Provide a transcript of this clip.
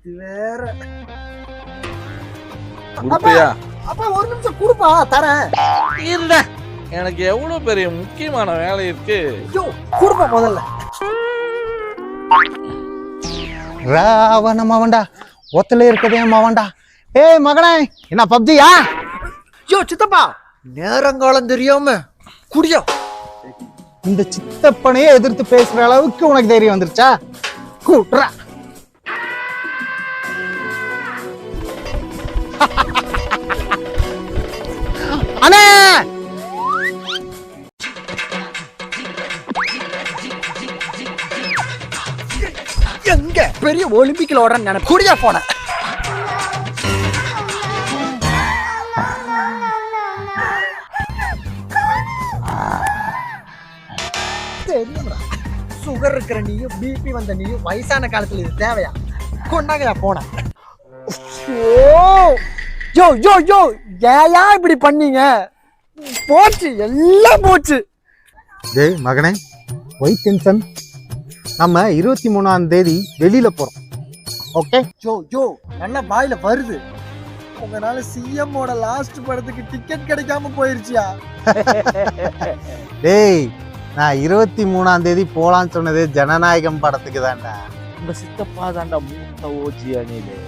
இது வேற. குடுப்பியா? அப்பா ஒரு நிமிஷம் கொடுப்பா, தரேன். இல்ல, எனக்கு எவ்வளவு பெரிய முக்கியமான வேலை இருக்கு. ஐயோ, கொடுப்பா முதல்ல. ராவணம் அவன்டா, ஒத்தல இருக்கதே அவன்டா. ஏய் மகனே, என்ன பப்ஜியா? ஐயோ சித்தப்பா, நேரங்காலம் தெரியாம குடியா. இந்த சித்தப்பனையே எதிர்த்து பேசுற அளவுக்கு உனக்கு தைரியம் வந்துருச்சா? கூட்றா. அண்ணே, எங்க பெரிய ஒலிம்பிக்ல ஓடுற நினைப்பு குடியா போன. சுகர் இருக்கிற நீயும் பிபி வந்த நீயும் வயசான காலத்துல இது தேவையா? கொண்டாங்கயா போன. யோ யோ யோ, ஏயா இப்படி பண்ணீங்க? போச்சு, எல்லாம் போச்சு. டேய் மகனே, ஒய் டென்ஷன்? நம்ம 23ஆம் தேதி வெளியில போறோம். ஓகே? யோ யோ, நல்லா வாயில வருது. உங்களால சிஎம் ஓட லாஸ்ட் படத்துக்கு டிக்கெட் கிடைக்காம போயிருச்சியா? டேய், நான் 23ஆம் தேதி போலான்னு சொன்னது ஜனநாயகம் படத்துக்கு தான்டா. உங்க சித்தப்பா தாண்டா மூத்த ஓஜி அணிலே.